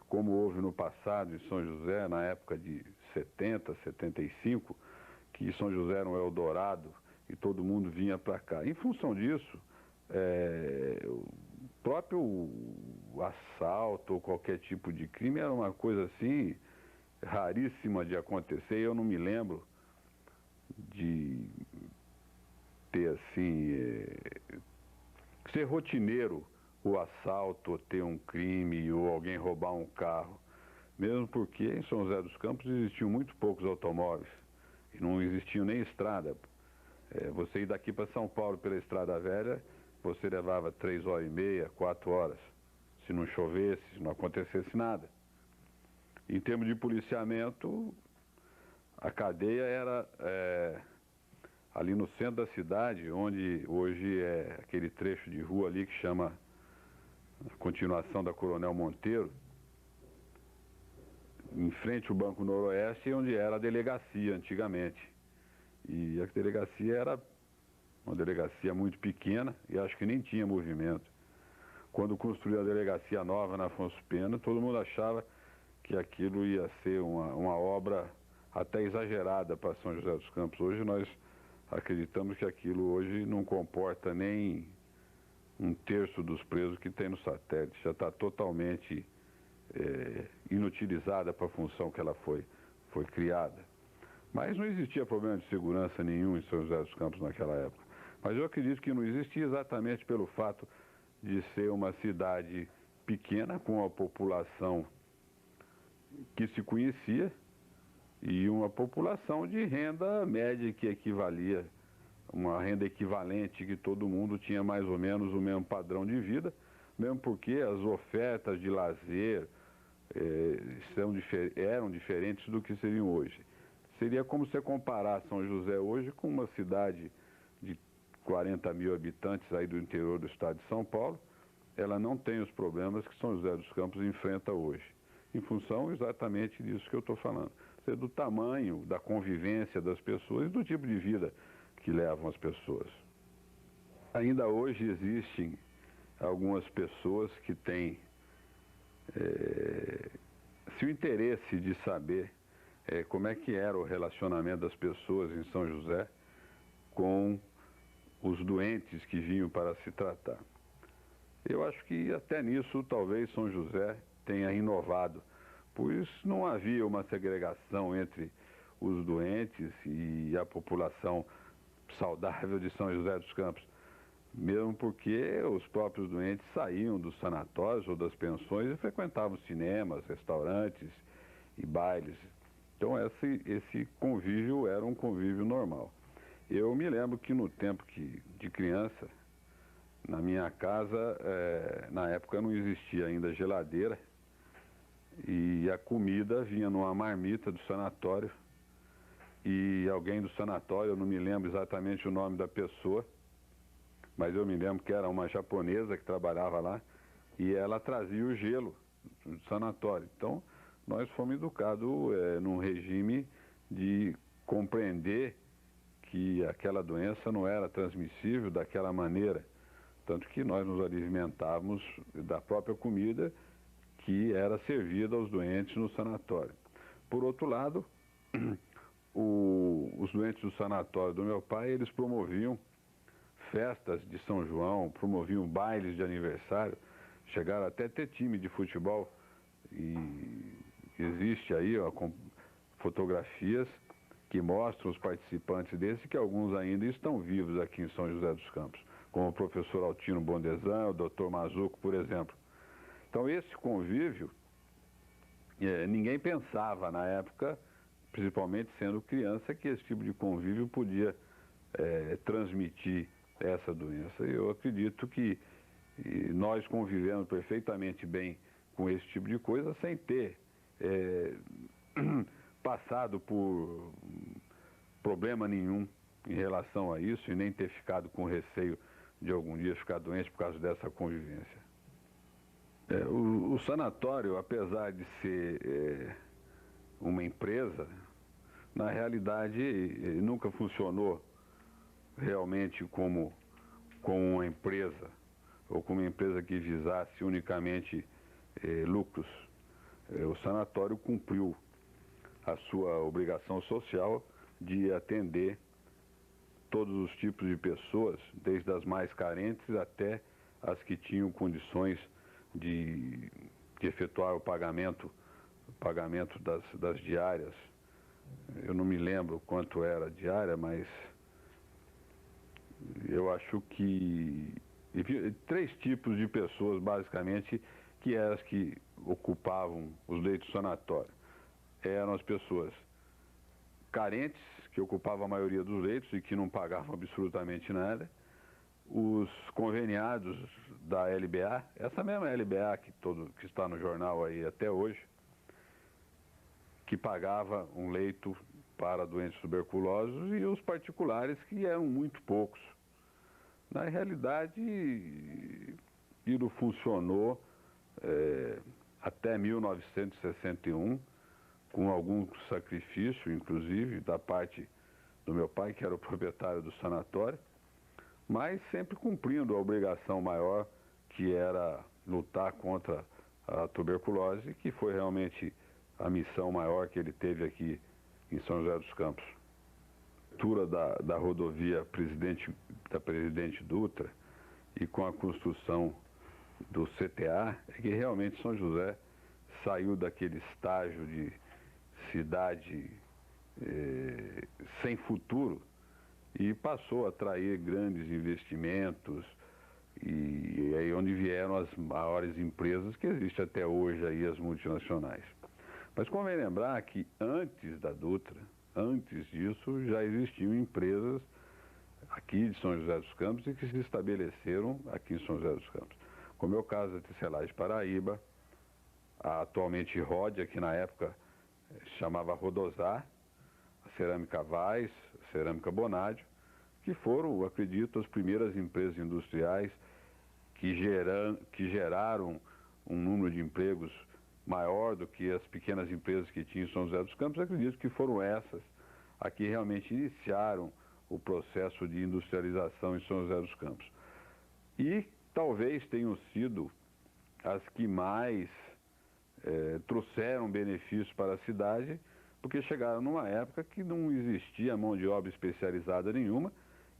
como houve no passado em São José, na época de 70, 75, que São José era um Eldorado e todo mundo vinha para cá. Em função disso, o próprio assalto ou qualquer tipo de crime era uma coisa assim raríssima de acontecer. Eu não me lembro de ter assim ser rotineiro o assalto, ou ter um crime, ou alguém roubar um carro, mesmo porque em São José dos Campos existiam muito poucos automóveis e não existiam nem estrada. Você ir daqui para São Paulo pela Estrada Velha, você levava 3h30, 4 horas, se não chovesse, se não acontecesse nada. Em termos de policiamento, a cadeia era ali no centro da cidade, onde hoje é aquele trecho de rua ali que chama a continuação da Coronel Monteiro, em frente ao Banco Noroeste, onde era a delegacia antigamente. E a delegacia era uma delegacia muito pequena e acho que nem tinha movimento. Quando construiu a delegacia nova na Afonso Pena, todo mundo achava que aquilo ia ser uma obra até exagerada para São José dos Campos. Hoje nós acreditamos que aquilo hoje não comporta nem 1/3 dos presos que tem no satélite. Já está totalmente inutilizada para a função que ela foi criada. Mas não existia problema de segurança nenhum em São José dos Campos naquela época. Mas eu acredito que não existia exatamente pelo fato de ser uma cidade pequena, com a população que se conhecia, e uma população de renda média que equivalia, uma renda equivalente, que todo mundo tinha mais ou menos o mesmo padrão de vida, mesmo porque as ofertas de lazer eram diferentes do que seriam hoje. Seria como você comparar São José hoje com uma cidade de 40 mil habitantes aí do interior do estado de São Paulo. Ela não tem os problemas que São José dos Campos enfrenta hoje, em função exatamente disso que eu estou falando. Do tamanho, da convivência das pessoas e do tipo de vida que levam as pessoas. Ainda hoje existem algumas pessoas que têm se o interesse de saber como é que era o relacionamento das pessoas em São José com os doentes que vinham para se tratar. Eu acho que até nisso talvez São José tenha inovado, pois não havia uma segregação entre os doentes e a população saudável de São José dos Campos, mesmo porque os próprios doentes saíam dos sanatórios ou das pensões e frequentavam cinemas, restaurantes e bailes. Então esse convívio era um convívio normal. Eu me lembro que no tempo de criança, na minha casa, na época não existia ainda geladeira, e a comida vinha numa marmita do sanatório, e alguém do sanatório, eu não me lembro exatamente o nome da pessoa, mas eu me lembro que era uma japonesa que trabalhava lá, e ela trazia o gelo do sanatório. Então nós fomos educados num regime de compreender que aquela doença não era transmissível daquela maneira, tanto que nós nos alimentávamos da própria comida que era servida aos doentes no sanatório. Por outro lado, os doentes do sanatório do meu pai, eles promoviam festas de São João, promoviam bailes de aniversário, chegaram até a ter time de futebol, e existe aí fotografias que mostram os participantes desse, que alguns ainda estão vivos aqui em São José dos Campos, como o professor Altino Bondezan, o Dr. Mazuco, por exemplo. Então esse convívio, ninguém pensava na época, principalmente sendo criança, que esse tipo de convívio podia transmitir essa doença. Eu acredito que nós convivemos perfeitamente bem com esse tipo de coisa, sem ter passado por problema nenhum em relação a isso, e nem ter ficado com receio de algum dia ficar doente por causa dessa convivência. O sanatório, apesar de ser uma empresa, na realidade nunca funcionou realmente como uma empresa, ou como uma empresa que visasse unicamente lucros. O sanatório cumpriu a sua obrigação social de atender todos os tipos de pessoas, desde as mais carentes até as que tinham condições de efetuar o pagamento das diárias. Eu não me lembro quanto era a diária, mas eu acho que 3 tipos de pessoas, basicamente, que eram as que ocupavam os leitos do sanatório. Eram as pessoas carentes, que ocupavam a maioria dos leitos e que não pagavam absolutamente nada. Os conveniados da LBA, essa mesma LBA que está no jornal aí até hoje, que pagava um leito para doentes tuberculosos, e os particulares, que eram muito poucos. Na realidade, aquilo funcionou até 1961, com algum sacrifício, inclusive, da parte do meu pai, que era o proprietário do sanatório, mas sempre cumprindo a obrigação maior, que era lutar contra a tuberculose, que foi realmente a missão maior que ele teve aqui em São José dos Campos. A abertura da rodovia Presidente Dutra, e com a construção do CTA, é que realmente São José saiu daquele estágio de cidade sem futuro e passou a atrair grandes investimentos, e aí onde vieram as maiores empresas que existem até hoje aí, as multinacionais. Mas convém lembrar que antes da Dutra, antes disso, já existiam empresas aqui de São José dos Campos e que se estabeleceram aqui em São José dos Campos. Como é o caso da Tecelagem Paraíba, a atualmente Rhodia, que na época se chamava Rodosar, a Cerâmica Vaz, a Cerâmica Bonádio, que foram, acredito, as primeiras empresas industriais que geraram um número de empregos maior do que as pequenas empresas que tinham em São José dos Campos. Acredito que foram essas a que realmente iniciaram o processo de industrialização em São José dos Campos. E talvez tenham sido as que mais trouxeram benefícios para a cidade, porque chegaram numa época que não existia mão de obra especializada nenhuma,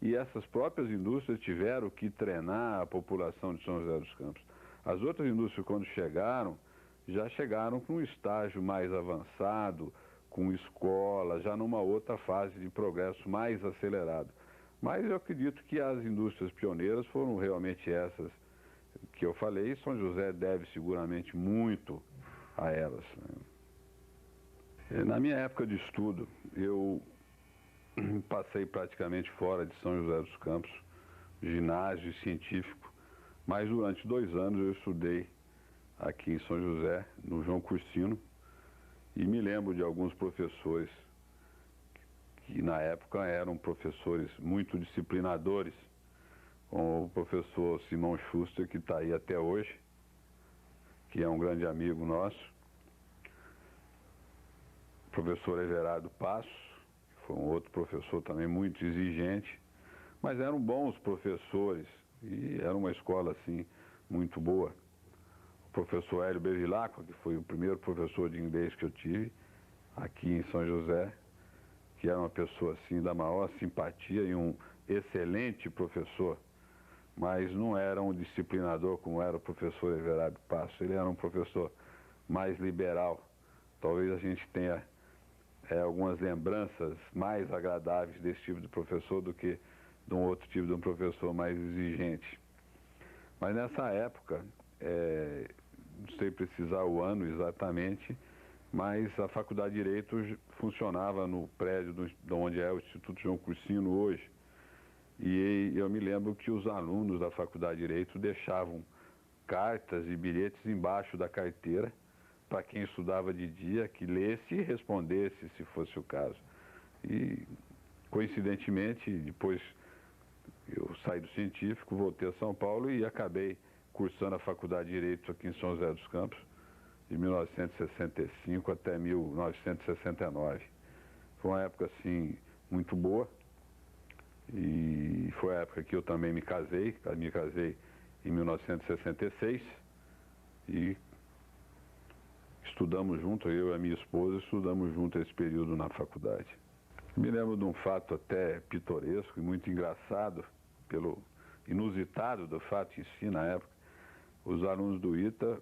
e essas próprias indústrias tiveram que treinar a população de São José dos Campos. As outras indústrias, quando chegaram, já chegaram com um estágio mais avançado, com escola, já numa outra fase de progresso mais acelerado. Mas eu acredito que as indústrias pioneiras foram realmente essas que eu falei, e São José deve seguramente muito a elas. Na minha época de estudo, eu passei praticamente fora de São José dos Campos, ginásio científico, mas durante 2 anos eu estudei aqui em São José, no João Cursino, e me lembro de alguns professores que na época eram professores muito disciplinadores, como o professor Simão Schuster, que está aí até hoje, que é um grande amigo nosso, o professor Everardo Passos, que foi um outro professor também muito exigente, mas eram bons professores e era uma escola assim muito boa. O professor Hélio Bevilacqua, que foi o primeiro professor de inglês que eu tive aqui em São José, que era uma pessoa assim da maior simpatia e um excelente professor, mas não era um disciplinador como era o professor Everardo Passo. Ele era um professor mais liberal. Talvez a gente tenha algumas lembranças mais agradáveis desse tipo de professor do que de um outro tipo de um professor mais exigente. Mas nessa época, não sei precisar o ano exatamente, mas a Faculdade de Direito funcionava no prédio de onde é o Instituto João Cursino hoje. E eu me lembro que os alunos da Faculdade de Direito deixavam cartas e bilhetes embaixo da carteira para quem estudava de dia, que lesse e respondesse se fosse o caso. E, coincidentemente, depois eu saí do científico, voltei a São Paulo e acabei cursando a Faculdade de Direito aqui em São José dos Campos, de 1965 até 1969. Foi uma época, assim, muito boa. E foi a época que eu também me casei em 1966 e estudamos juntos, eu e a minha esposa estudamos juntos esse período na faculdade. Me lembro de um fato até pitoresco e muito engraçado, pelo inusitado do fato em si na época. Os alunos do ITA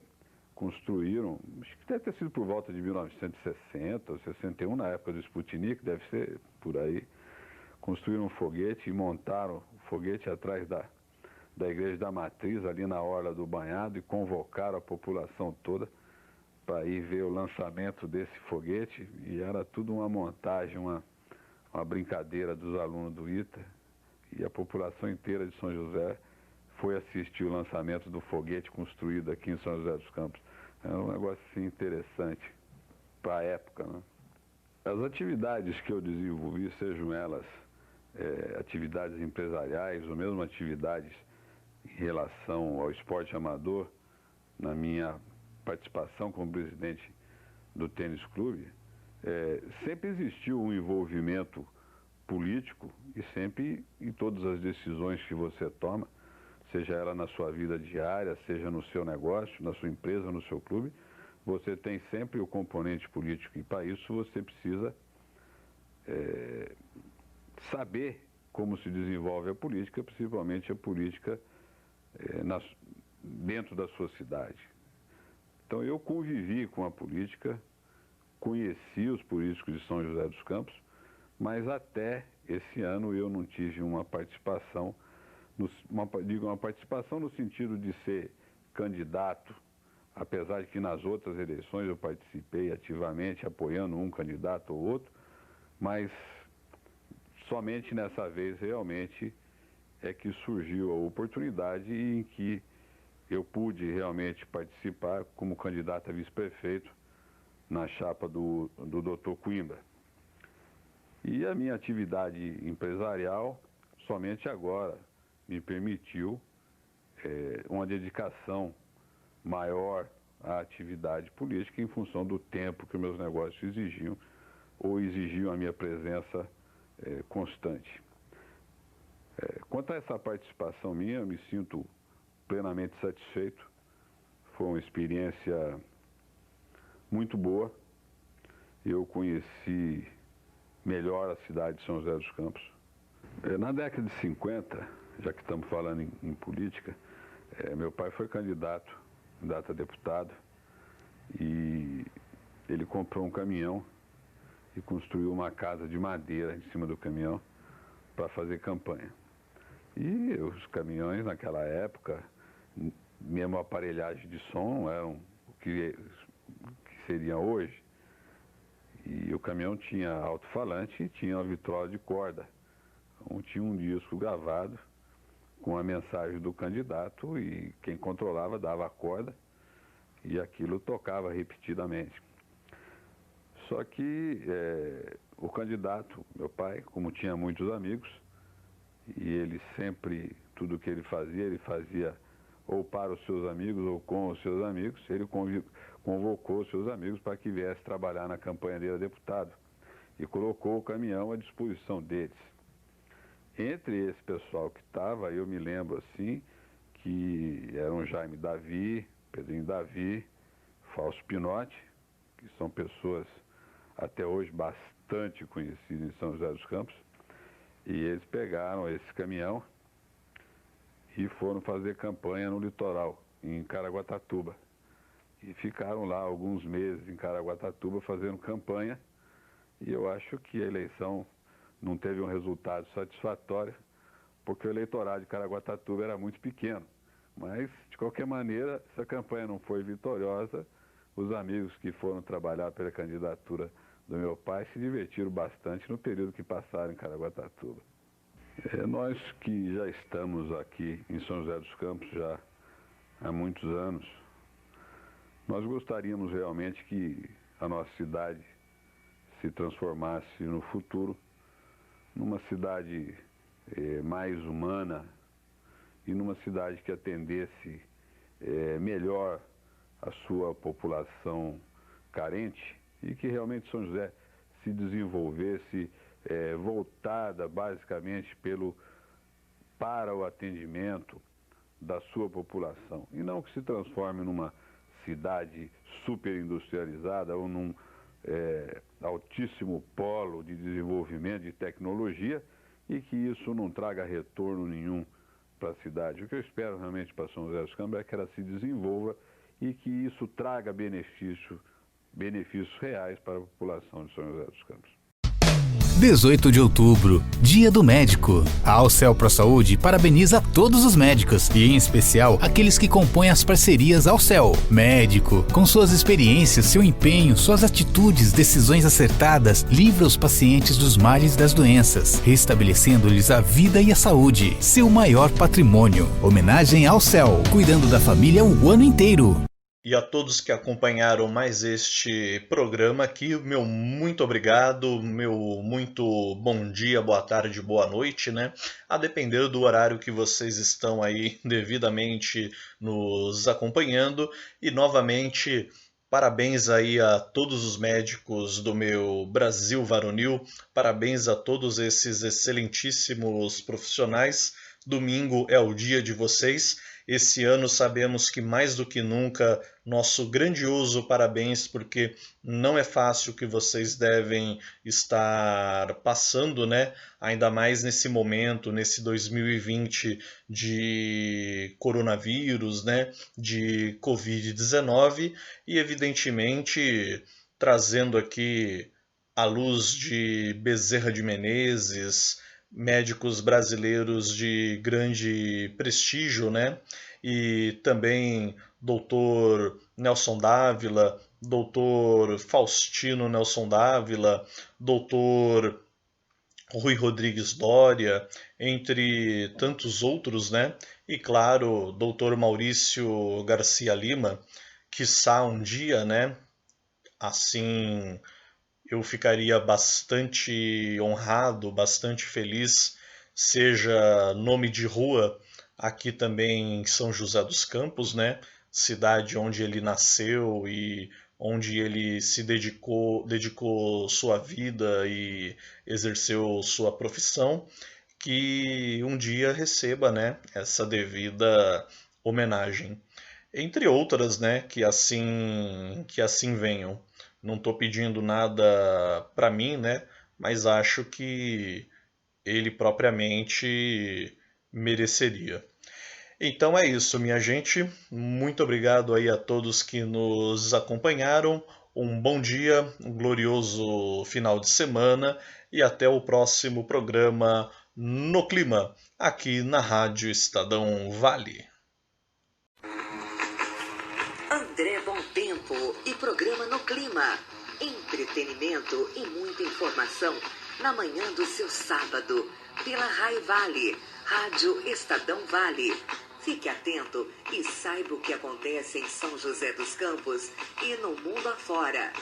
construíram, acho que deve ter sido por volta de 1960 ou 61, na época do Sputnik, deve ser por aí. Construíram um foguete e montaram o foguete atrás da Igreja da Matriz, ali na orla do banhado, e convocaram a população toda para ir ver o lançamento desse foguete. E era tudo uma montagem, uma brincadeira dos alunos do ITA. E a população inteira de São José foi assistir o lançamento do foguete construído aqui em São José dos Campos. Era um negócio assim interessante para a época, né? As atividades que eu desenvolvi, sejam elas atividades empresariais ou mesmo atividades em relação ao esporte amador, na minha participação como presidente do tênis clube, sempre existiu um envolvimento político e sempre em todas as decisões que você toma, seja ela na sua vida diária, seja no seu negócio, na sua empresa, no seu clube, você tem sempre o componente político e para isso você precisa saber como se desenvolve a política, principalmente a política dentro da sua cidade. Então eu convivi com a política, conheci os políticos de São José dos Campos, mas até esse ano eu não tive uma participação, uma participação no sentido de ser candidato, apesar de que nas outras eleições eu participei ativamente, apoiando um candidato ou outro, mas somente nessa vez realmente é que surgiu a oportunidade em que eu pude realmente participar como candidato a vice-prefeito na chapa do Dr. Coimbra. E a minha atividade empresarial somente agora me permitiu uma dedicação maior à atividade política em função do tempo que meus negócios exigiam ou exigiam a minha presença constante. Quanto a essa participação minha, eu me sinto plenamente satisfeito. Foi uma experiência muito boa. Eu conheci melhor a cidade de São José dos Campos. Na década de 50, já que estamos falando em política, meu pai foi candidato a deputado e ele comprou um caminhão e construiu uma casa de madeira em cima do caminhão para fazer campanha. E os caminhões naquela época, mesmo a aparelhagem de som, não eram o que seria hoje. E o caminhão tinha alto-falante e tinha uma vitrola de corda. Então, tinha um disco gravado com a mensagem do candidato e quem controlava dava a corda e aquilo tocava repetidamente. Só que o candidato, meu pai, como tinha muitos amigos, e ele sempre, tudo que ele fazia ou para os seus amigos ou com os seus amigos, ele convocou os seus amigos para que viesse trabalhar na campanha dele a deputado. e colocou o caminhão à disposição deles. Entre esse pessoal que estava, eu me lembro assim, que eram Jaime Davi, Pedrinho Davi, Fausto Pinotti, que são pessoas até hoje bastante conhecidas em São José dos Campos, e eles pegaram esse caminhão e foram fazer campanha no litoral, em Caraguatatuba. E ficaram lá alguns meses em Caraguatatuba fazendo campanha, e eu acho que a eleição não teve um resultado satisfatório, porque o eleitorado de Caraguatatuba era muito pequeno. Mas, de qualquer maneira, essa campanha não foi vitoriosa. Os amigos que foram trabalhar pela candidatura do meu pai se divertiram bastante no período que passaram em Caraguatatuba. Nós que já estamos aqui em São José dos Campos já há muitos anos, nós gostaríamos realmente que a nossa cidade se transformasse no futuro numa cidade mais humana e numa cidade que atendesse melhor a sua população carente e que realmente São José se desenvolvesse voltada basicamente para o atendimento da sua população e não que se transforme numa cidade superindustrializada ou num altíssimo polo de desenvolvimento de tecnologia e que isso não traga retorno nenhum para a cidade. O que eu espero realmente para São José dos Campos é que ela se desenvolva e que isso traga benefícios reais para a população de São José dos Campos. 18 de outubro, Dia do Médico. A Alcel ProSaúde parabeniza todos os médicos e, em especial, aqueles que compõem as parcerias Alcel. Médico, com suas experiências, seu empenho, suas atitudes, decisões acertadas, livra os pacientes dos males das doenças, restabelecendo-lhes a vida e a saúde, seu maior patrimônio. Homenagem ao Alcel, cuidando da família o ano inteiro. E a todos que acompanharam mais este programa aqui, meu muito obrigado, meu muito bom dia, boa tarde, boa noite, né? A depender do horário que vocês estão aí devidamente nos acompanhando. E novamente, parabéns aí a todos os médicos do meu Brasil varonil, parabéns a todos esses excelentíssimos profissionais. Domingo é o dia de vocês. Esse ano sabemos que mais do que nunca, nosso grandioso parabéns, porque não é fácil o que vocês devem estar passando, né? Ainda mais nesse momento, nesse 2020 de coronavírus, né? De Covid-19 e evidentemente trazendo aqui à luz de Bezerra de Menezes, médicos brasileiros de grande prestígio, né? E também Dr. Nelson Dávila, Dr. Faustino Nelson Dávila, Dr. Rui Rodrigues Doria, entre tantos outros, né? E claro, Dr. Maurício Garcia Lima, quiçá um dia, né? Assim, eu ficaria bastante honrado, bastante feliz, seja nome de rua aqui também em São José dos Campos, né? Cidade onde ele nasceu e onde ele se dedicou sua vida e exerceu sua profissão, que um dia receba, né, essa devida homenagem. Entre outras, né, que assim venham. Não estou pedindo nada para mim, né? Mas acho que ele propriamente mereceria. Então é isso, minha gente. Muito obrigado aí a todos que nos acompanharam. Um bom dia, um glorioso final de semana e até o próximo programa No Clima, aqui na Rádio Estadão Vale. André Bom Tempo e programa No Clima. Entretenimento e muita informação na manhã do seu sábado, pela Rai Vale, Rádio Estadão Vale. Fique atento e saiba o que acontece em São José dos Campos e no mundo afora.